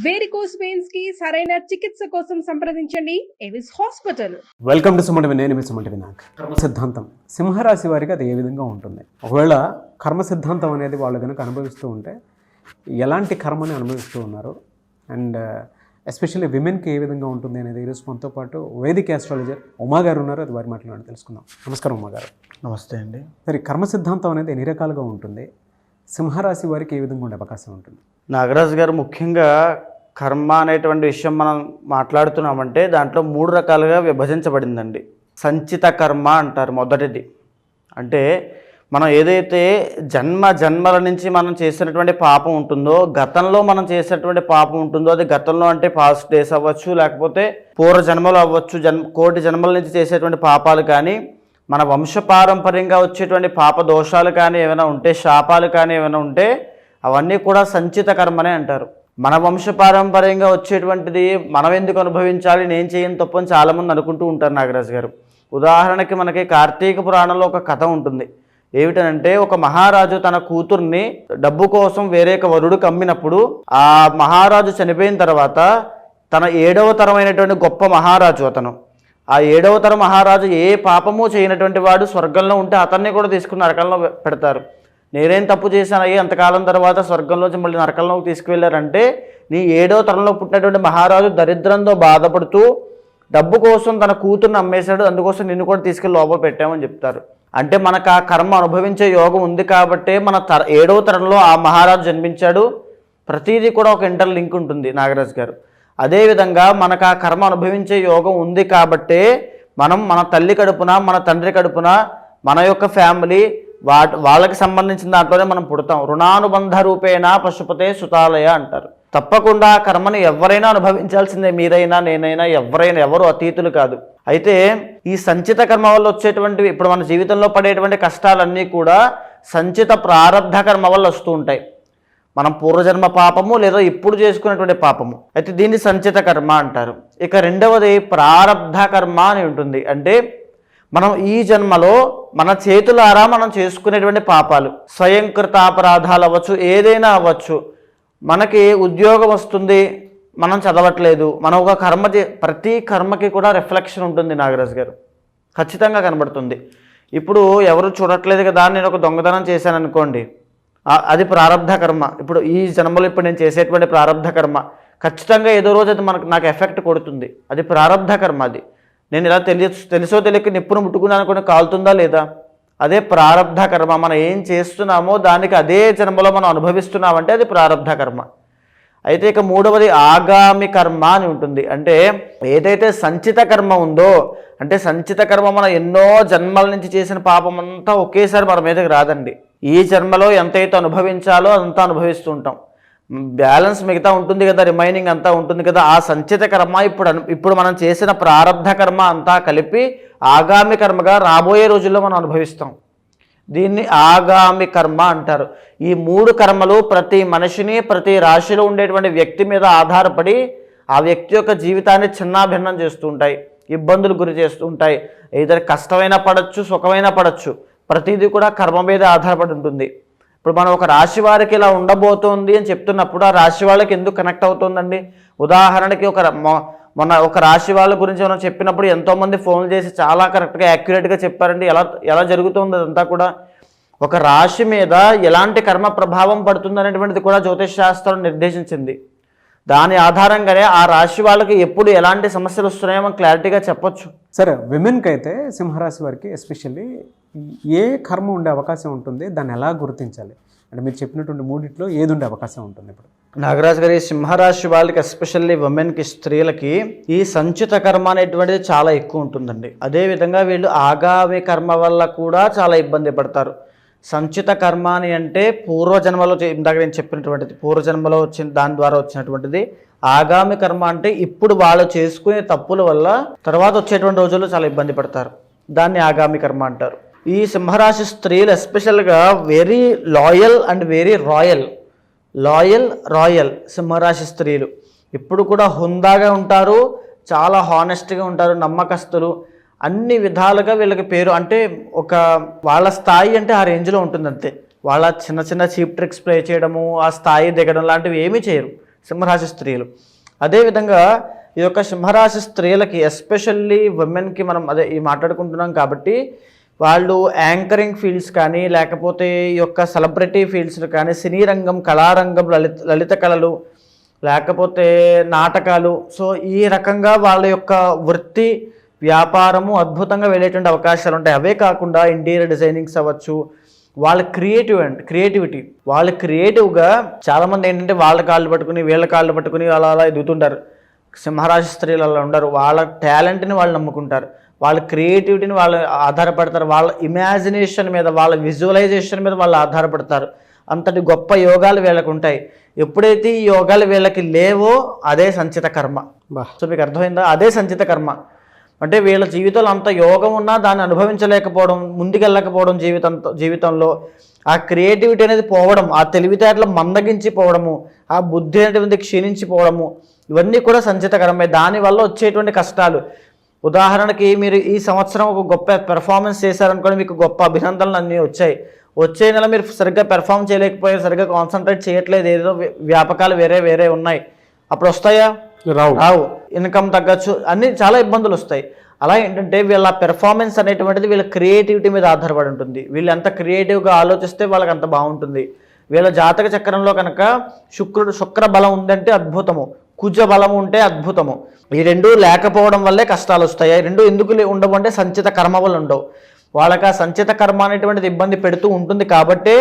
Varicose veins కి సరైన చికిత్స కోసం సంప్రదించండి ఎవిస్ హాస్పిటల్. Welcome to Sumanti. నేను మీ సుమంటి వినాయక్. కర్మ సిద్ధాంతం సింహరాశి వారికి అది ఏ విధంగా ఉంటుంది? ఒకవేళ కర్మ సిద్ధాంతం అనేది వాళ్ళు కనుక అనుభవిస్తూ ఉంటే ఎలాంటి కర్మని అనుభవిస్తూ ఉన్నారు, అండ్ ఎస్పెషల్లీ విమెన్కి ఏ విధంగా ఉంటుంది అనేది ఈరోజు మనతో పాటు వేదిక ఆస్ట్రాలజర్ ఉమా గారు ఉన్నారు. అది వారి మాట్లాడి తెలుసుకుందాం. నమస్కారం ఉమా గారు. నమస్తే అండి. సరే, కర్మ సిద్ధాంతం అనేది ఎన్ని రకాలుగా ఉంటుంది? సింహరాశి వారికి ఏ విధంగా ఉండే అవకాశం ఉంటుంది? నాగరాజు గారు, ముఖ్యంగా కర్మ అనేటువంటి విషయం మనం మాట్లాడుతున్నామంటే దాంట్లో 3 రకాలుగా విభజించబడిందండి. సంచిత కర్మ అంటారు మొదటిది. అంటే మనం ఏదైతే జన్మల నుంచి మనం చేసినటువంటి పాపం ఉంటుందో, గతంలో మనం చేసినటువంటి పాపం ఉంటుందో, అది గతంలో అంటే పాస్ట్ డేస్ అవ్వచ్చు, లేకపోతే పూర్వ జన్మలు అవ్వచ్చు, కోటి జన్మల నుంచి చేసేటువంటి పాపాలు కానీ, మన వంశపారంపర్యంగా వచ్చేటువంటి పాప దోషాలు కానీ ఏమైనా ఉంటే, శాపాలు కానీ ఏమైనా ఉంటే, అవన్నీ కూడా సంచిత కర్మనే అంటారు. మన వంశపారంపర్యంగా వచ్చేటువంటిది మనం ఎందుకు అనుభవించాలి, నేను చేయని తప్పని చాలామంది అనుకుంటూ ఉంటారు నాగరాజు గారు. ఉదాహరణకి మనకి కార్తీక పురాణంలో ఒక కథ ఉంటుంది. ఏమిటనంటే, ఒక మహారాజు తన కూతుర్ని డబ్బు కోసం వేరే వరుడికి అమ్మినప్పుడు, ఆ మహారాజు చనిపోయిన తర్వాత తన 7వ తరమైనటువంటి గొప్ప మహారాజు అతను, ఆ 7వ తరం మహారాజు ఏ పాపము చేయనటువంటి వాడు స్వర్గంలో ఉంటే అతన్ని కూడా తీసుకుని నరకంలో పెడతారు. నేనేం తప్పు చేశానయ్యి, అంతకాలం తర్వాత స్వర్గంలోంచి మళ్ళీ నరకంలోకి తీసుకువెళ్ళారంటే, నీ 7వ తరంలో పుట్టినటువంటి మహారాజు దరిద్రంతో బాధపడుతూ డబ్బు కోసం తన కూతుర్ని అమ్మేశాడు, అందుకోసం నిన్ను కూడా తీసుకెళ్ళి లోపల పెట్టామని చెప్తారు. అంటే మనకు ఆ కర్మ అనుభవించే యోగం ఉంది కాబట్టే మన 7వ తరంలో ఆ మహారాజు జన్మించాడు. ప్రతిదీ కూడా ఒక ఇంటర్ లింక్ ఉంటుంది నాగరాజు గారు. అదేవిధంగా మనకు ఆ కర్మ అనుభవించే యోగం ఉంది కాబట్టే మనం మన తల్లి కడుపున, మన తండ్రి కడుపున, మన యొక్క ఫ్యామిలీ వాళ్ళకి సంబంధించిన దాంట్లోనే మనం పుడతాం. రుణానుబంధ రూపేణ పశుపతే సుతాలయ అంటారు. తప్పకుండా ఆ కర్మని ఎవరైనా అనుభవించాల్సిందే, మీరైనా నేనైనా, ఎవరు అతీతులు కాదు. అయితే ఈ సంచిత కర్మ వల్ల వచ్చేటువంటివి, ఇప్పుడు మన జీవితంలో పడేటువంటి కష్టాలన్నీ కూడా సంచిత ప్రారబ్ధ కర్మ వల్ల వస్తూ ఉంటాయి. మనం పూర్వజన్మ పాపము లేదా ఇప్పుడు చేసుకునేటువంటి పాపము. అయితే దీన్ని సంచిత కర్మ అంటారు. ఇక రెండవది ప్రారబ్ధ కర్మ అని ఉంటుంది. అంటే మనం ఈ జన్మలో మన చేతులారా మనం చేసుకునేటువంటి పాపాలు, స్వయంకృత అపరాధాలు అవ్వచ్చు, ఏదైనా అవ్వచ్చు. మనకి ఉద్యోగం వస్తుంది, మనం చదవట్లేదు, మనం ఒక కర్మ ప్రతి కర్మకి కూడా రిఫ్లెక్షన్ ఉంటుంది నాగరాజు గారు, ఖచ్చితంగా కనబడుతుంది. ఇప్పుడు ఎవరు చూడట్లేదు కదా, నేను ఒక దొంగతనం చేశాను అనుకోండి, అది ప్రారబ్ధ కర్మ. ఇప్పుడు ఈ జన్మలో ఇప్పుడు నేను చేసేటువంటి ప్రారబ్ధ కర్మ ఖచ్చితంగా ఏదో రోజు అది నాకు ఎఫెక్ట్ కొడుతుంది. అది ప్రారబ్ధ కర్మ. అది నేను ఇలా తెలుసో తెలియక నిప్పును ముట్టుకున్నాను కొన్ని కాలుతుందా లేదా, అదే ప్రారబ్ధ కర్మ. మనం ఏం చేస్తున్నామో దానికి అదే జన్మలో మనం అనుభవిస్తున్నామంటే అది ప్రారబ్ధ కర్మ. అయితే ఇక మూడవది ఆగామి కర్మ అని ఉంటుంది. అంటే ఏదైతే సంచిత కర్మ ఉందో, అంటే సంచిత కర్మ మనం ఎన్నో జన్మల నుంచి చేసిన పాపం అంతా ఒకేసారి మన మీదకి రాదండి. ఈ జన్మలో ఎంతైతే అనుభవించాలో అదంతా అనుభవిస్తూ ఉంటాం. బ్యాలెన్స్ మిగతా ఉంటుంది కదా, రిమైనింగ్ అంతా ఉంటుంది కదా. ఆ సంచిత కర్మ ఇప్పుడు మనం చేసిన ప్రారబ్ధ కర్మ అంతా కలిపి ఆగామి కర్మగా రాబోయే రోజుల్లో మనం అనుభవిస్తాం. దీన్ని ఆగామి కర్మ అంటారు. ఈ 3 కర్మలు ప్రతి మనిషిని, ప్రతి రాశిలో ఉండేటువంటి వ్యక్తి మీద ఆధారపడి ఆ వ్యక్తి యొక్క జీవితాన్ని చిన్నాభిన్నం చేస్తూ ఉంటాయి, ఇబ్బందులు గురి చేస్తూ ఉంటాయి. ఏదైనా కష్టమైనా పడవచ్చు, సుఖమైనా పడవచ్చు, ప్రతిదీ కూడా కర్మ మీద ఆధారపడి ఉంటుంది. ఇప్పుడు మనం ఒక రాశి వారికి ఇలా ఉండబోతోంది అని చెప్తున్నప్పుడు ఆ రాశి వాళ్ళకి ఎందుకు కనెక్ట్ అవుతుందండి? ఉదాహరణకి మొన్న ఒక రాశి వాళ్ళ గురించి మనం చెప్పినప్పుడు ఎంతోమంది ఫోన్లు చేసి చాలా కరెక్ట్గా యాక్యురేట్గా చెప్పారండి. ఎలా జరుగుతుంది అదంతా కూడా. ఒక రాశి మీద ఎలాంటి కర్మ ప్రభావం పడుతుంది అనేటువంటిది కూడా జ్యోతిష్ శాస్త్రం నిర్దేశించింది. దాని ఆధారంగానే ఆ రాశి వాళ్ళకి ఎప్పుడు ఎలాంటి సమస్యలు వస్తున్నాయో మనం క్లారిటీగా చెప్పొచ్చు. సరే, విమెన్కి అయితే సింహరాశి వారికి ఎస్పెషల్లీ ఏ కర్మ ఉండే అవకాశం ఉంటుంది, దాన్ని ఎలా గుర్తించాలి? అంటే మీరు చెప్పినటువంటి 3 ఏది ఉండే అవకాశం ఉంటుంది? ఇప్పుడు నాగరాజు గారి సింహరాశి వాళ్ళకి, ఎస్పెషల్లీ ఉమెన్కి, స్త్రీలకి ఈ సంచిత కర్మ అనేటువంటిది చాలా ఎక్కువ ఉంటుందండి. అదేవిధంగా వీళ్ళు ఆగామి కర్మ వల్ల కూడా చాలా ఇబ్బంది పడతారు. సంచిత కర్మ అని అంటే పూర్వజన్మలో, ఇందాక నేను చెప్పినటువంటిది పూర్వజన్మలో వచ్చిన దాని ద్వారా వచ్చినటువంటిది. ఆగామి కర్మ అంటే ఇప్పుడు వాళ్ళు చేసుకునే తప్పుల వల్ల తర్వాత వచ్చేటువంటి రోజుల్లో చాలా ఇబ్బంది పడతారు. దాన్ని ఆగామి కర్మ అంటారు. ఈ సింహరాశి స్త్రీలు ఎస్పెషల్గా very loyal and very royal సింహరాశి స్త్రీలు ఇప్పుడు కూడా హుందాగా ఉంటారు, చాలా హానెస్ట్గా ఉంటారు, నమ్మకస్తులు. అన్ని విధాలుగా వీళ్ళకి పేరు, అంటే ఒక వాళ్ళ స్థాయి అంటే ఆ రేంజ్లో ఉంటుంది అంతే. వాళ్ళ చిన్న చిన్న చీప్ ట్రిక్స్ ప్లే చేయడము, ఆ స్థాయి దిగడం లాంటివి ఏమీ చేయరు. సింహరాశి స్త్రీలు. అదేవిధంగా ఈ యొక్క సింహరాశి స్త్రీలకి ఎస్పెషల్లీ ఉమెన్కి మనం ఈ మాట్లాడుకుంటున్నాం కాబట్టి వాళ్ళు యాంకరింగ్ ఫీల్డ్స్ కానీ లేకపోతే ఈ యొక్క సెలబ్రిటీ ఫీల్డ్స్ కానీ సినీ రంగం, కళారంగం, లలిత కళలు, లేకపోతే నాటకాలు, సో ఈ రకంగా వాళ్ళ యొక్క వృత్తి వ్యాపారము అద్భుతంగా వెళ్ళేటువంటి అవకాశాలు ఉంటాయి. అవే కాకుండా ఇంటీరియర్ డిజైనింగ్స్ అవ్వచ్చు, వాళ్ళ క్రియేటివిటీ వాళ్ళ క్రియేటివ్గా చాలామంది ఏంటంటే వాళ్ళ కాళ్ళు పట్టుకుని వీళ్ళ కాళ్ళు పట్టుకుని అలా ఎదుగుతుంటారు. సింహరాశి స్త్రీలు అలా ఉండరు. వాళ్ళ టాలెంట్ని వాళ్ళు నమ్ముకుంటారు, వాళ్ళ క్రియేటివిటీని వాళ్ళు ఆధారపడతారు, వాళ్ళ ఇమాజినేషన్ మీద, వాళ్ళ విజువలైజేషన్ మీద వాళ్ళు ఆధారపడతారు. అంతటి గొప్ప యోగాలు వీళ్ళకు ఉంటాయి. ఎప్పుడైతే ఈ యోగాలు వీళ్ళకి లేవో అదే సంచిత కర్మ. సో మీకు అర్థమైందా? అదే సంచిత కర్మ అంటే వీళ్ళ జీవితంలో అంత యోగం ఉన్నా దాన్ని అనుభవించలేకపోవడం, ముందుకెళ్ళకపోవడం, జీవితంలో ఆ క్రియేటివిటీ అనేది పోవడం, ఆ తెలివితేటలు మందగించిపోవడము, ఆ బుద్ధి అనేటువంటి క్షీణించిపోవడము, ఇవన్నీ కూడా సంచితకరమే. దానివల్ల వచ్చేటువంటి కష్టాలు, ఉదాహరణకి మీరు ఈ సంవత్సరం ఒక గొప్ప పెర్ఫార్మెన్స్ చేశారనుకోండి, మీకు గొప్ప అభినందనలు అన్నీ వచ్చాయి. వచ్చే నెల మీరు సరిగ్గా పెర్ఫామ్ చేయలేకపోయారు, సరిగ్గా కాన్సన్ట్రేట్ చేయట్లేదు, ఏదో వ్యాపకాలు వేరే ఉన్నాయి, అప్పుడు వస్తాయా? రావు. ఇన్కమ్ తగ్గచ్చు, అన్ని చాలా ఇబ్బందులు వస్తాయి. అలా ఏంటంటే వీళ్ళ పెర్ఫార్మెన్స్ అనేటువంటిది వీళ్ళ క్రియేటివిటీ మీద ఆధారపడి ఉంటుంది. వీళ్ళు ఎంత క్రియేటివ్గా ఆలోచిస్తే వాళ్ళకి అంత బాగుంటుంది. వీళ్ళ జాతక చక్రంలో కనుక శుక్ర బలం ఉందంటే అద్భుతము, కుజ బలము ఉంటే అద్భుతము. ఈ రెండు లేకపోవడం వల్లే కష్టాలు వస్తాయి. రెండు ఎందుకు ఉండవు అంటే సంచిత కర్మ వల్ల ఉండవు. వాళ్ళకి ఆ సంచిత కర్మ అనేటువంటిది ఇబ్బంది పెడుతూ ఉంటుంది కాబట్టే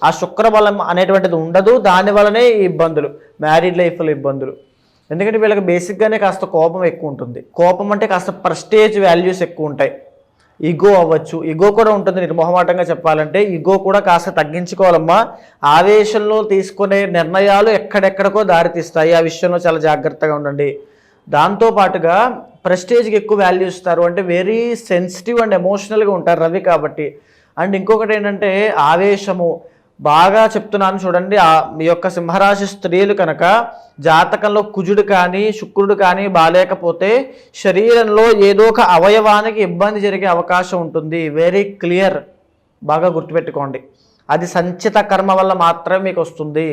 ఆ శుక్ర బలం అనేటువంటిది ఉండదు. దానివల్లనే ఈ ఇబ్బందులు, మ్యారీడ్ లైఫ్లో ఇబ్బందులు. ఎందుకంటే వీళ్ళకి బేసిక్గానే కాస్త కోపం ఎక్కువ ఉంటుంది. కోపం అంటే కాస్త ప్రెస్టేజ్ వాల్యూస్ ఎక్కువ ఉంటాయి. ఈగో అవ్వచ్చు, ఈగో కూడా ఉంటుంది. నిర్మోహమాటంగా చెప్పాలంటే ఈగో కూడా కాస్త తగ్గించుకోవాలమ్మా. ఆవేశంలో తీసుకునే నిర్ణయాలు ఎక్కడెక్కడికో దారితీస్తాయి. ఆ విషయంలో చాలా జాగ్రత్తగా ఉండండి. దాంతోపాటుగా ప్రెస్టేజ్కి ఎక్కువ వాల్యూ ఇస్తారు, అంటే వెరీ సెన్సిటివ్ అండ్ ఎమోషనల్గా ఉంటారు రవి కాబట్టి. అండ్ ఇంకొకటి ఏంటంటే ఆవేశము బాగా చెప్తున్నాను చూడండి. మీ యొక్క సింహరాశి స్త్రీలు కనుక జాతకంలో కుజుడు కానీ శుక్రుడు కానీ బాలేకపోతే శరీరంలో ఏదో ఒక అవయవానికి ఇబ్బంది జరిగే అవకాశం ఉంటుంది. వెరీ క్లియర్, బాగా గుర్తుపెట్టుకోండి. అది సంచిత కర్మ వల్ల మాత్రమే మీకు వస్తుంది.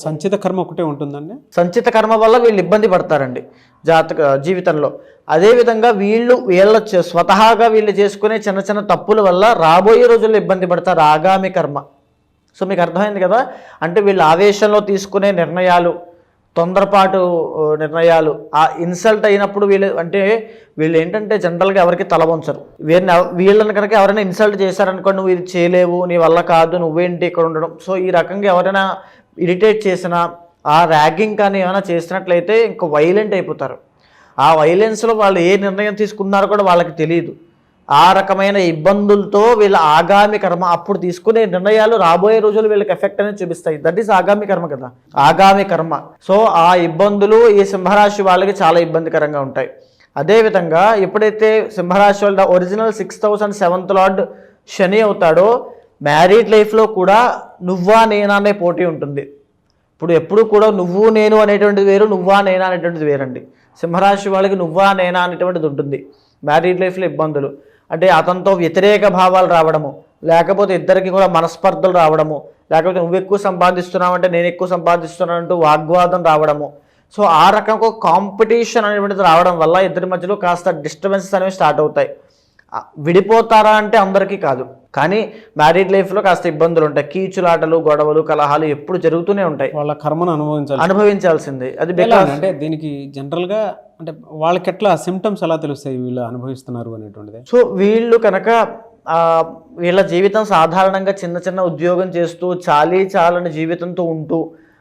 సంచిత కర్మ ఒకటే ఉంటుందండి. సంచిత కర్మ వల్ల వీళ్ళు ఇబ్బంది పడతారండి జీవితంలో. అదేవిధంగా వీళ్ళ స్వతహాగా వీళ్ళు చేసుకునే చిన్న చిన్న తప్పుల వల్ల రాబోయే రోజుల్లో ఇబ్బంది పడతారు. ఆగామి కర్మ. సో మీకు అర్థమైంది కదా. అంటే వీళ్ళు ఆవేశంలో తీసుకునే నిర్ణయాలు, తొందరపాటు నిర్ణయాలు, ఆ ఇన్సల్ట్ అయినప్పుడు వీళ్ళు ఏంటంటే జనరల్గా ఎవరికి తల వంచరు. వీళ్ళని కనుక ఎవరైనా ఇన్సల్ట్ చేశారనుకో, నువ్వు ఇది చేయలేవు, నీ వల్ల కాదు, నువ్వేంటి ఇక్కడ ఉండడం. సో ఈ రకంగా ఎవరైనా ఇరిటేట్ చేసినా, ఆ ర్యాగింగ్ కానీ ఏమైనా చేసినట్లయితే ఇంకా వైలెంట్ అయిపోతారు. ఆ వైలెన్స్లో వాళ్ళు ఏ నిర్ణయం తీసుకున్నారో కూడా వాళ్ళకి తెలియదు. ఆ రకమైన ఇబ్బందులతో వీళ్ళ ఆగామి కర్మ, అప్పుడు తీసుకునే నిర్ణయాలు రాబోయే రోజులు వీళ్ళకి ఎఫెక్ట్ అనేది చూపిస్తాయి. దట్ ఈస్ ఆగామి కర్మ కదా, ఆగామి కర్మ. సో ఆ ఇబ్బందులు ఈ సింహరాశి వాళ్ళకి చాలా ఇబ్బందికరంగా ఉంటాయి. అదేవిధంగా ఎప్పుడైతే సింహరాశి వాళ్ళ original 6th house and 7th lord శని అవుతాడో, మ్యారీడ్ లైఫ్లో కూడా నువ్వా నేనా అనే పోటీ ఉంటుంది. ఇప్పుడు ఎప్పుడు కూడా నువ్వు నేను అనేటువంటిది వేరు, నువ్వా నేనా అనేటువంటిది వేరండి. సింహరాశి వాళ్ళకి నువ్వా నేనా అనేటువంటిది ఉంటుంది. మ్యారీడ్ లైఫ్లో ఇబ్బందులు అంటే అతనితో వ్యతిరేక భావాలు రావడము, లేకపోతే ఇద్దరికి కూడా మనస్పర్ధలు రావడము, లేకపోతే నువ్వు ఎక్కువ సంపాదిస్తున్నావు అంటే నేను ఎక్కువ సంపాదిస్తున్నాను అంటూ వాగ్వాదం రావడము. సో ఆ రకంగా కాంపిటీషన్ అనేటువంటిది రావడం వల్ల ఇద్దరి మధ్యలో కాస్త డిస్టర్బెన్సెస్ అనేవి స్టార్ట్ అవుతాయి. విడిపోతారా అంటే అందరికీ కాదు, కానీ మ్యారీడ్ లైఫ్లో కాస్త ఇబ్బందులు ఉంటాయి. కీచులాటలు, గొడవలు, కలహాలు ఎప్పుడు జరుగుతూనే ఉంటాయి. వాళ్ళ కర్మను అనుభవించాల్సిందే. అది అంటే దీనికి జనరల్గా అంటే వాళ్ళకి ఎట్లా సిమ్టమ్స్ ఎలా తెలుస్తాయి వీళ్ళు అనుభవిస్తున్నారు అనేటువంటిది? సో వీళ్ళు కనుక వీళ్ళ జీవితం సాధారణంగా చిన్న చిన్న ఉద్యోగం చేస్తూ చాలని జీవితంతో ఉంటూ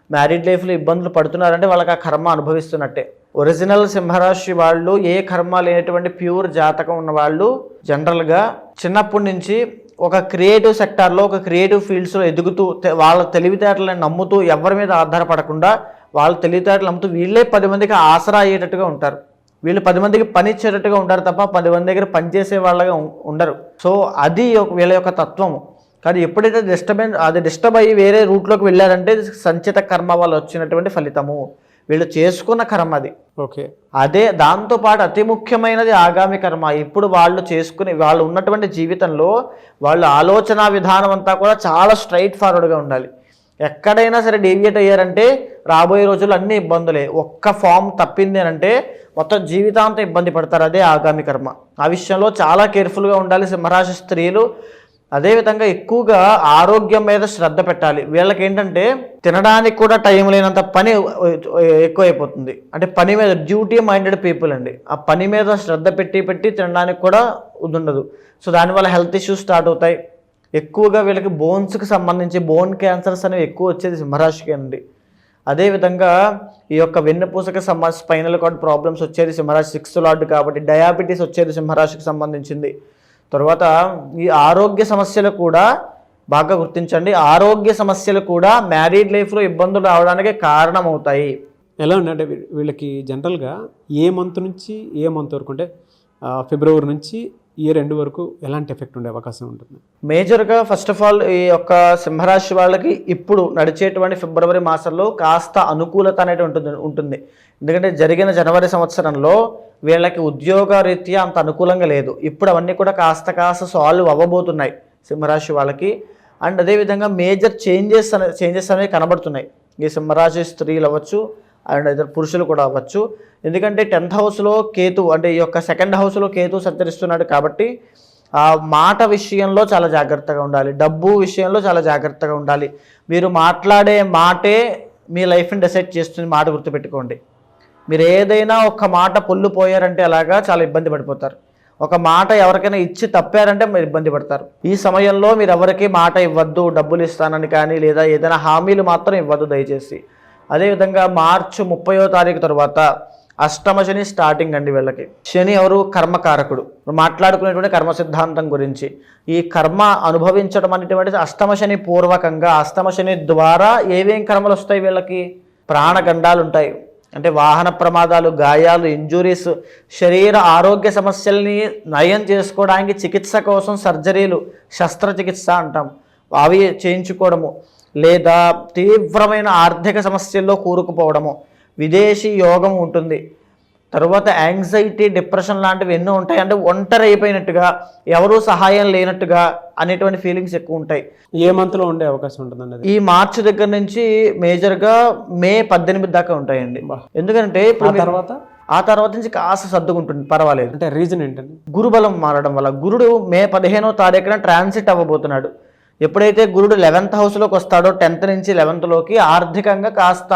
మ్యారీడ్ లైఫ్లో ఇబ్బందులు పడుతున్నారంటే వాళ్ళకి ఆ కర్మ అనుభవిస్తున్నట్టే. ఒరిజినల్ సింహరాశి వాళ్ళు ఏ కర్మ లేనటువంటి ప్యూర్ జాతకం ఉన్న వాళ్ళు జనరల్గా చిన్నప్పటి నుంచి ఒక క్రియేటివ్ సెక్టార్లో, ఒక క్రియేటివ్ ఫీల్డ్స్లో ఎదుగుతూ వాళ్ళ తెలివితేటలను నమ్ముతూ ఎవరి మీద ఆధారపడకుండా వాళ్ళ తెలివితేటలు నమ్ముతూ వీళ్ళే 10 మందికి ఆసరా అయ్యేటట్టుగా ఉంటారు. వీళ్ళు 10 మందికి పని ఇచ్చేటట్టుగా ఉంటారు తప్ప 10 మంది దగ్గర పనిచేసే వాళ్ళగా ఉండరు. సో అది వీళ్ళ యొక్క తత్వము. కానీ ఎప్పుడైతే డిస్టర్బ్ అయ్యి వేరే రూట్లోకి వెళ్ళారంటే సంచిత కర్మ వల్ల వచ్చినటువంటి ఫలితము, వీళ్ళు చేసుకున్న కర్మ అది. ఓకే, అదే దాంతోపాటు అతి ముఖ్యమైనది ఆగామి కర్మ. ఇప్పుడు వాళ్ళు ఉన్నటువంటి జీవితంలో వాళ్ళ ఆలోచన విధానం అంతా కూడా చాలా స్ట్రైట్ ఫార్వర్డ్గా ఉండాలి. ఎక్కడైనా సరే డీవియేట్ అయ్యారంటే రాబోయే రోజుల్లో అన్ని ఇబ్బందులే. ఒక్క ఫామ్ తప్పింది అని అంటే మొత్తం జీవితాంతం ఇబ్బంది పడతారు. అదే ఆగామి కర్మ. ఆ విషయంలో చాలా కేర్ఫుల్గా ఉండాలి సింహరాశి స్త్రీలు. అదేవిధంగా ఎక్కువగా ఆరోగ్యం మీద శ్రద్ధ పెట్టాలి. వీళ్ళకి ఏంటంటే తినడానికి కూడా టైం లేనంత పని ఎక్కువైపోతుంది. అంటే పని మీద డ్యూటీ మైండెడ్ పీపుల్ అండి. ఆ పని మీద శ్రద్ధ పెట్టి తినడానికి కూడా ఉండదు. సో దానివల్ల హెల్త్ ఇష్యూస్ స్టార్ట్ అవుతాయి. ఎక్కువగా వీళ్ళకి బోన్స్కి సంబంధించి బోన్ క్యాన్సర్స్ అనేవి ఎక్కువ వచ్చేది సింహరాశికి అండి. అదేవిధంగా ఈ యొక్క వెన్నుపూసకి సంబంధించి స్పైనల్ కార్డ్ ప్రాబ్లమ్స్ వచ్చేది సింహరాశి 6th లార్డ్ కాబట్టి డయాబెటీస్ వచ్చేది సింహరాశికి సంబంధించింది. తర్వాత ఈ ఆరోగ్య సమస్యలు కూడా బాగా గుర్తించండి. ఆరోగ్య సమస్యలు కూడా మ్యారీడ్ లైఫ్లో ఇబ్బందులు రావడానికి కారణమవుతాయి. ఎలా ఉందంటే వీళ్ళకి జనరల్గా ఏ మంత్ నుంచి ఏ మంత్ వరకు అంటే ఫిబ్రవరి నుంచి ఇయర్ ఎండ్ వరకు ఎలాంటి ఎఫెక్ట్ ఉండే అవకాశం ఉంటుంది? మేజర్గా ఫస్ట్ ఆఫ్ ఆల్ ఈ యొక్క సింహరాశి వాళ్ళకి ఇప్పుడు నడిచేటువంటి ఫిబ్రవరి మాసంలో కాస్త అనుకూలత అనేది ఉంటుంది. ఎందుకంటే జరిగిన జనవరి సంవత్సరంలో వీళ్ళకి ఉద్యోగ రీత్యా అంత అనుకూలంగా లేదు. ఇప్పుడు అవన్నీ కూడా కాస్త సాల్వ్ అవ్వబోతున్నాయి సింహరాశి వాళ్ళకి. అండ్ అదేవిధంగా మేజర్ చేంజెస్ అనేవి కనబడుతున్నాయి. ఈ సింహరాశి స్త్రీలు అవ్వచ్చు అండ్ ఇద్దరు పురుషులు కూడా అవ్వచ్చు. ఎందుకంటే 10th హౌస్లో కేతు అంటే ఈ యొక్క 2nd హౌస్లో కేతు సంచరిస్తున్నాడు కాబట్టి ఆ మాట విషయంలో చాలా జాగ్రత్తగా ఉండాలి. డబ్బు విషయంలో చాలా జాగ్రత్తగా ఉండాలి. మీరు మాట్లాడే మాటే మీ లైఫ్ని డిసైడ్ చేస్తుంది. మాట గుర్తుపెట్టుకోండి. మీరు ఏదైనా ఒక మాట పొల్లు పోయారంటే అలాగా చాలా ఇబ్బంది పడిపోతారు. ఒక మాట ఎవరికైనా ఇచ్చి తప్పారంటే మీరు ఇబ్బంది పడతారు. ఈ సమయంలో మీరు ఎవరికి మాట ఇవ్వద్దు. డబ్బులు ఇస్తానని కానీ లేదా ఏదైనా హామీలు మాత్రం ఇవ్వద్దు దయచేసి. అదేవిధంగా మార్చి 30వ తారీఖు తర్వాత అష్టమ శని స్టార్టింగ్ అండి వీళ్ళకి. శని ఎవరు? కర్మకారకుడు. మాట్లాడుకునేటువంటి కర్మ సిద్ధాంతం గురించి ఈ కర్మ అనుభవించడం అనేటువంటి అష్టమ శని పూర్వకంగా అష్టమ శని ద్వారా ఏవేం కర్మలు వస్తాయి వీళ్ళకి? ప్రాణగండాలు ఉంటాయి. అంటే వాహన ప్రమాదాలు, గాయాలు, ఇంజురీస్, శరీర ఆరోగ్య సమస్యల్ని నయం చేసుకోవడానికి చికిత్స కోసం సర్జరీలు, శస్త్రచికిత్స అంటాం, అవి చేయించుకోవడము, లేదా తీవ్రమైన ఆర్థిక సమస్యల్లో కూరుకుపోవడము, విదేశీ యోగం ఉంటుంది. తర్వాత యాంగ్జైటీ, డిప్రెషన్ లాంటివి ఎన్నో ఉంటాయి. అంటే ఒంటరి అయిపోయినట్టుగా, ఎవరూ సహాయం లేనట్టుగా అనేటువంటి ఫీలింగ్స్ ఎక్కువ ఉంటాయి. ఏ మంత్లో ఉండే అవకాశం ఉంటుందండి? ఈ మార్చి దగ్గర నుంచి మేజర్గా మే 18 దాకా ఉంటాయండి. ఎందుకంటే ఇప్పుడు ఆ తర్వాత నుంచి కాస్త సర్దుకుంటుంది, పర్వాలేదు. అంటే రీజన్ ఏంటండి? గురుబలం మారడం వల్ల. గురుడు మే 15వ తారీఖున ట్రాన్సిట్ అవ్వబోతున్నాడు. ఎప్పుడైతే గురుడు 11th హౌస్లోకి వస్తాడో 10th నుంచి 11thలోకి ఆర్థికంగా కాస్త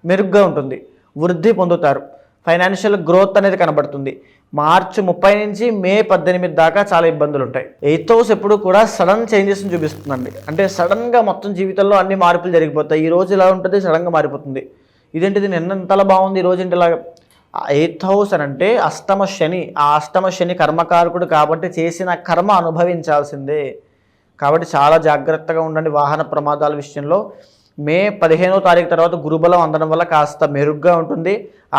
మెరుగ్గా ఉంటుంది, వృద్ధి పొందుతారు, ఫైనాన్షియల్ గ్రోత్ అనేది కనబడుతుంది. మార్చి 30 నుంచి మే 18 దాకా చాలా ఇబ్బందులు ఉంటాయి. 8th హౌస్ ఎప్పుడు కూడా సడన్ చేంజెస్ని చూపిస్తుందండి. అంటే సడన్గా మొత్తం జీవితంలో అన్ని మార్పులు జరిగిపోతాయి. ఈ రోజు ఇలా ఉంటుంది, సడన్గా మారిపోతుంది. ఇదేంటిది నిన్న ఇంతలా బాగుంది, ఈ రోజు ఇంటి ఇలాగా. 8th హౌస్ అని అంటే అష్టమ శని. ఆ అష్టమ శని కర్మకారకుడు కాబట్టి చేసిన కర్మ అనుభవించాల్సిందే. కాబట్టి చాలా జాగ్రత్తగా ఉండండి వాహన ప్రమాదాల విషయంలో. మే 15వ తారీఖు తర్వాత గురుబలం అందడం వల్ల కాస్త మెరుగ్గా ఉంటుంది.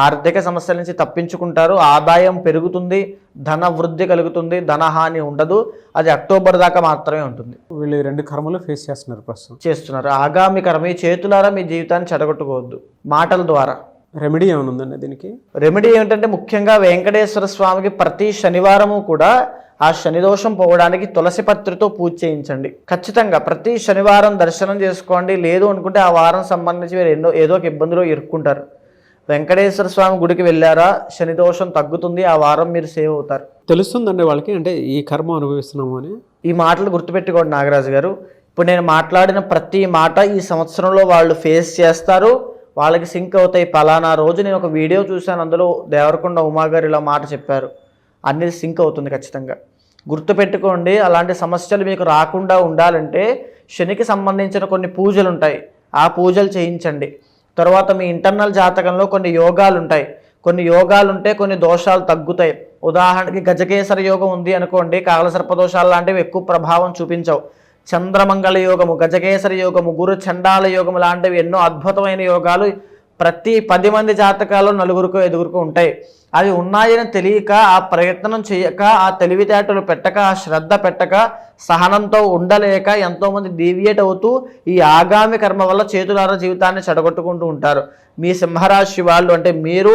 ఆర్థిక సమస్యల నుంచి తప్పించుకుంటారు, ఆదాయం పెరుగుతుంది, ధన వృద్ధి కలుగుతుంది, ధనహాని ఉండదు. అది అక్టోబర్ దాకా మాత్రమే ఉంటుంది. వీళ్ళు 2 కర్మలు ఫేస్ చేస్తున్నారు, ప్రస్తుతం చేస్తున్నారు. ఆగామి కర్మ. ఈ చేతులారా మీ జీవితాన్ని చెడగొట్టుకోవద్దు మాటల ద్వారా. రెమెడీ ఏమైనా ఉందండి దీనికి? రెమెడీ ఏమిటంటే ముఖ్యంగా వెంకటేశ్వర స్వామికి ప్రతి శనివారము కూడా ఆ శనిదోషం పోవడానికి తులసి పత్రితో పూజ చేయించండి. ఖచ్చితంగా ప్రతి శనివారం దర్శనం చేసుకోండి. లేదు అనుకుంటే ఆ వారం సంబంధించి మీరు ఏదో ఒక ఇబ్బందిలో ఇరుక్కుంటారు. వెంకటేశ్వర స్వామి గుడికి వెళ్ళారా, శనిదోషం తగ్గుతుంది, ఆ వారం మీరు సేవ్ అవుతారు. తెలుస్తుందండి వాళ్ళకి, అంటే ఈ కర్మ అనుభవిస్తున్నాము అని. ఈ మాటలు గుర్తుపెట్టుకోండి నాగరాజు గారు. ఇప్పుడు నేను మాట్లాడిన ప్రతి మాట ఈ సంవత్సరంలో వాళ్ళు ఫేస్ చేస్తారు, వాళ్ళకి సింక్ అవుతాయి. పలానా రోజు నేను ఒక వీడియో చూశాను, అందులో దేవరకొండ ఉమాగారు ఇలా మాట చెప్పారు, అన్నీ సింక్ అవుతుంది ఖచ్చితంగా. గుర్తుపెట్టుకోండి. అలాంటి సమస్యలు మీకు రాకుండా ఉండాలంటే శనికి సంబంధించిన కొన్ని పూజలు ఉంటాయి, ఆ పూజలు చేయించండి. తర్వాత మీ ఇంటర్నల్ జాతకంలో కొన్ని యోగాలు ఉంటాయి, కొన్ని యోగాలు ఉంటే కొన్ని దోషాలు తగ్గుతాయి. ఉదాహరణకి గజకేసర యోగం ఉంది అనుకోండి, కాలసర్ప దోషాలు లాంటివి ఎక్కువ ప్రభావం చూపించవు. చంద్రమంగళ యోగము, గజకేసర యోగము, గురు చండాల యోగము లాంటివి ఎన్నో అద్భుతమైన యోగాలు ప్రతి 10 మంది జాతకాల్లో 4 5 ఉంటాయి. అవి ఉన్నాయని తెలియక, ఆ ప్రయత్నం చేయక, ఆ తెలివితేటలు పెట్టక, ఆ శ్రద్ధ పెట్టక, సహనంతో ఉండలేక ఎంతోమంది డీవియేట్ అవుతూ ఈ ఆగామి కర్మ వల్ల చేతులారా జీవితాన్ని చెడగొట్టుకుంటూ ఉంటారు. మీ సింహరాశి వాళ్ళు అంటే మీరు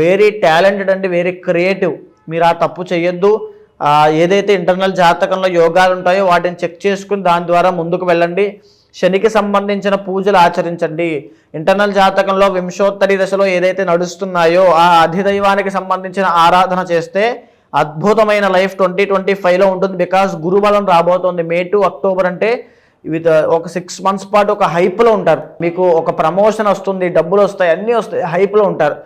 వెరీ టాలెంటెడ్ అండి, వెరీ క్రియేటివ్. మీరు ఆ తప్పు చేయొద్దు. ఏదైతే ఇంటర్నల్ జాతకంలో యోగాలు ఉంటాయో వాటిని చెక్ చేసుకుని దాని ద్వారా ముందుకు వెళ్ళండి. శనికి సంబంధించిన పూజలు ఆచరించండి. ఇంటర్నల్ జాతకంలో వింశోత్తరి దశలో ఏదైతే నడుస్తున్నాయో ఆ అధిదైవానికి సంబంధించిన ఆరాధన చేస్తే అద్భుతమైన లైఫ్ 2025లో ఉంటుంది. బికాస్ గురుబలం రాబోతోంది. మే టు అక్టోబర్ అంటే ఇవి ఒక 6 months పాటు ఒక హైప్లో ఉంటారు. మీకు ఒక ప్రమోషన్ వస్తుంది, డబ్బులు వస్తాయి, అన్నీ వస్తాయి, హైప్లో ఉంటారు.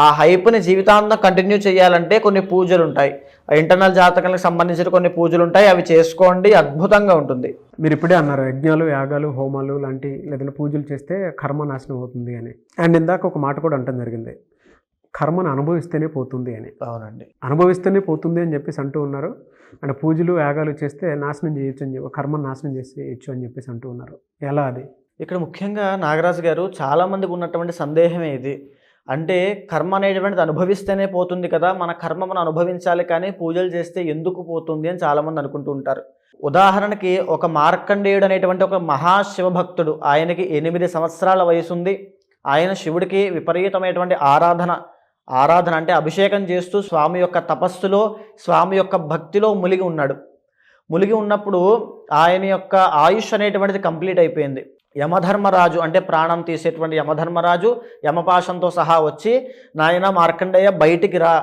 ఆ హైప్ని జీవితాంతం కంటిన్యూ చేయాలంటే కొన్ని పూజలు ఉంటాయి. ఇంటర్నల్ జాతకాలకు సంబంధించిన కొన్ని పూజలు ఉంటాయి, అవి చేసుకోండి, అద్భుతంగా ఉంటుంది. మీరు ఇప్పుడే అన్నారు యజ్ఞాలు, యాగాలు, హోమాలు లాంటి లేదంటే పూజలు చేస్తే కర్మ నాశనం అవుతుంది అని. అండ్ ఇందాక ఒక మాట కూడా అంటం జరిగింది, కర్మను అనుభవిస్తేనే పోతుంది అని. అవునండి, అనుభవిస్తేనే పోతుంది అని చెప్పేసి అంటూ ఉన్నారు. అంటే పూజలు యాగాలు చేస్తే నాశనం చేయొచ్చు అని చెప్పి, కర్మను నాశనం చేయొచ్చు అని చెప్పేసి అంటూ ఉన్నారు. ఎలా అది? ఇక్కడ ముఖ్యంగా నాగరాజు గారు చాలామందికి ఉన్నటువంటి సందేహమే ఇది. అంటే కర్మ అనేటువంటిది అనుభవిస్తేనే పోతుంది కదా, మన కర్మ మనం అనుభవించాలి కానీ పూజలు చేస్తే ఎందుకు పోతుంది అని చాలామంది అనుకుంటూ ఉంటారు. ఉదాహరణకి ఒక మార్కండేయుడు అనేటువంటి ఒక మహాశివభక్తుడు, ఆయనకి 8 సంవత్సరాల వయసు ఉంది. ఆయన శివుడికి విపరీతమైనటువంటి ఆరాధన అంటే అభిషేకం చేస్తూ స్వామి యొక్క తపస్సులో, స్వామి యొక్క భక్తిలో మునిగి ఉన్నాడు. మునిగి ఉన్నప్పుడు ఆయన యొక్క ఆయుష్ అనేటువంటిది కంప్లీట్ అయిపోయింది. యమధర్మరాజు అంటే ప్రాణం తీసేటువంటి యమధర్మరాజు యమపాశంతో సహా వచ్చి, నాయన మార్కండేయ బయటికి రా,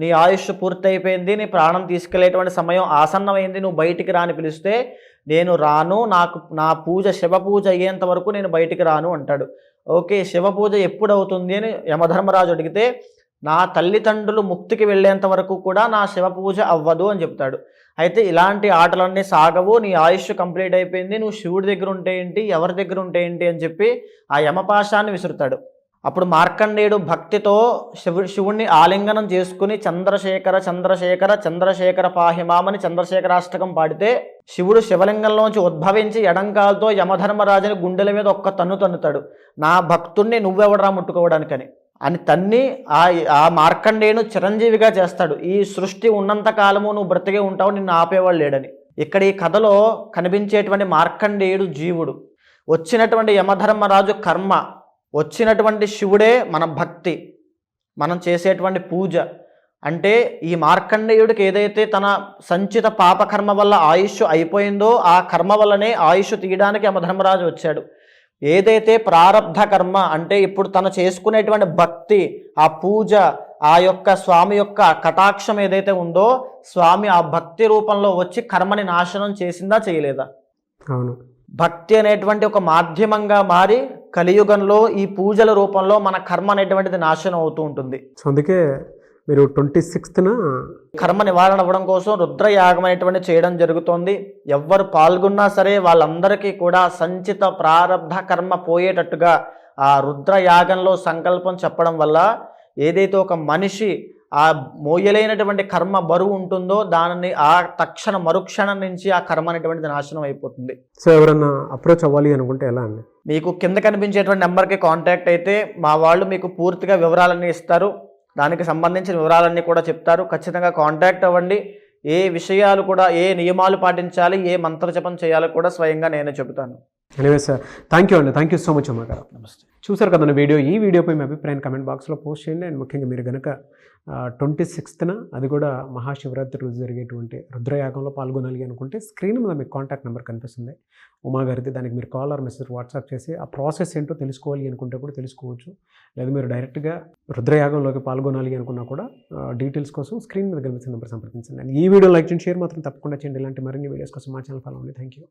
నీ ఆయుష్ పూర్తయిపోయింది, నీ ప్రాణం తీసుకెళ్లేటువంటి సమయం ఆసన్నమైంది, నువ్వు బయటికి రా అని పిలిస్తే, నేను రాను, నా పూజ శివ పూజ అయ్యేంత వరకు నేను బయటికి రాను అంటాడు. ఓకే, శివ పూజ ఎప్పుడు అవుతుంది అని యమధర్మరాజు అడిగితే, నా తల్లిదండ్రులు ముక్తికి వెళ్ళేంత వరకు కూడా నా శివ పూజ అవ్వదు అని చెప్తాడు. అయితే ఇలాంటి ఆటలన్నీ సాగవు, నీ ఆయుష్ కంప్లీట్ అయిపోయింది, నువ్వు శివుడి దగ్గర ఉంటే ఏంటి, ఎవరి దగ్గర ఉంటే ఏంటి అని చెప్పి ఆ యమపాశాన్ని విసురుతాడు. అప్పుడు మార్కండేయుడు భక్తితో శివుణ్ణి ఆలింగనం చేసుకుని చంద్రశేఖర చంద్రశేఖర చంద్రశేఖర పాహిమామని చంద్రశేఖరాష్టకం పాడితే, శివుడు శివలింగంలోంచి ఉద్భవించి ఎడంకాలతో యమధర్మరాజుని గుండెల మీద ఒక్క తన్నుతాడు. నా భక్తుణ్ణి నువ్వెవడరా ముట్టుకోవడానికని అని తన్ని ఆ మార్కండేయును చిరంజీవిగా చేస్తాడు. ఈ సృష్టి ఉన్నంత కాలము నువ్వు బ్రతికే ఉంటావు, నిన్ను ఆపేవాళ్ళు లేడని. ఇక్కడ ఈ కథలో కనిపించేటువంటి మార్కండేయుడు జీవుడు, వచ్చినటువంటి యమధర్మరాజు కర్మ, వచ్చినటువంటి శివుడే మన భక్తి, మనం చేసేటువంటి పూజ. అంటే ఈ మార్కండేయుడికి ఏదైతే తన సంచిత పాపకర్మ వల్ల ఆయుష్ అయిపోయిందో ఆ కర్మ వల్లనే ఆయుష్ తీయడానికి యమధర్మరాజు వచ్చాడు. ఏదైతే ప్రారబ్ధ కర్మ అంటే ఇప్పుడు తను చేసుకునేటువంటి భక్తి, ఆ పూజ, ఆ యొక్క స్వామి యొక్క కటాక్షం ఏదైతే ఉందో, స్వామి ఆ భక్తి రూపంలో వచ్చి కర్మని నాశనం చేసిందా చేయలేదా? అవును. భక్తి అనేటువంటి ఒక మాధ్యమంగా మారి కలియుగంలో ఈ పూజల రూపంలో మన కర్మ అనేటువంటిది నాశనం అవుతూ ఉంటుంది. సో అందుకే మీరు 26న కర్మ నివారణ అవ్వడం కోసం రుద్రయాగం అనేటువంటి చేయడం జరుగుతోంది. ఎవ్వరు పాల్గొన్నా సరే వాళ్ళందరికీ కూడా సంచిత ప్రారబ్ధ కర్మ పోయేటట్టుగా ఆ రుద్రయాగంలో సంకల్పం చెప్పడం వల్ల ఏదైతే ఒక మనిషి ఆ మోయలేనటువంటి కర్మ బరువు ఉంటుందో దానిని ఆ తక్షణ మరుక్షణం నుంచి ఆ కర్మ అనేటువంటిది నాశనం అయిపోతుంది. సో ఎవరన్నా అప్రోచ్ అవ్వాలి అనుకుంటే ఎలా అండి? మీకు కింద కనిపించేటువంటి నెంబర్కి కాంటాక్ట్ అయితే మా వాళ్ళు మీకు పూర్తిగా వివరాలన్నీ ఇస్తారు, దానికి సంబంధించిన వివరాలన్నీ కూడా చెప్తారు. ఖచ్చితంగా కాంటాక్ట్ అవ్వండి. ఏ విషయాలు కూడా, ఏ నియమాలు పాటించాలి, ఏ మంత్రజపం చేయాలో కూడా స్వయంగా నేనే చెబుతాను. ఎనీవే సార్, థ్యాంక్ యూ అండి, థ్యాంక్ యూ సో మచ్ అమ్మ గారు. నమస్తే. చూసారు కదండి వీడియో. ఈ వీడియోపై మీ అభిప్రాయాన్ని కమెంట్ బాక్స్లో పోస్ట్ చేయండి. అండ్ ముఖ్యంగా మీరు కనుక 26న అది కూడా మహాశివరాత్రి రోజు జరిగేటువంటి రుద్రయాగంలో పాల్గొనాలి అనుకుంటే స్క్రీన్ మీద మీకు కాంటాక్ట్ నెంబర్ కనిపిస్తుంది ఉమా గారిది. దానికి మీరు కాల్ ఆర్ మెసేజ్ వాట్సాప్ చేసి ఆ ప్రాసెస్ ఏంటో తెలుసుకోవాలి అనుకుంటే కూడా తెలుసుకోవచ్చు. లేదా మీరు డైరెక్ట్గా రుద్రయాగంలోకి పాల్గొనాలి అనుకున్నా కూడా డీటెయిల్స్ కోసం స్క్రీన్ మీద కనిపిస్తున్న నెంబర్ సంప్రదించండి. అండ్ ఈ వీడియో లైక్ చేయండి, షేర్ మాత్రం తప్పకుండా చేయండి. ఇలాంటి మరిన్ని వీడియోస్ కోసం మా ఛానల్ ఫాలో అవ్వండి. Thank you.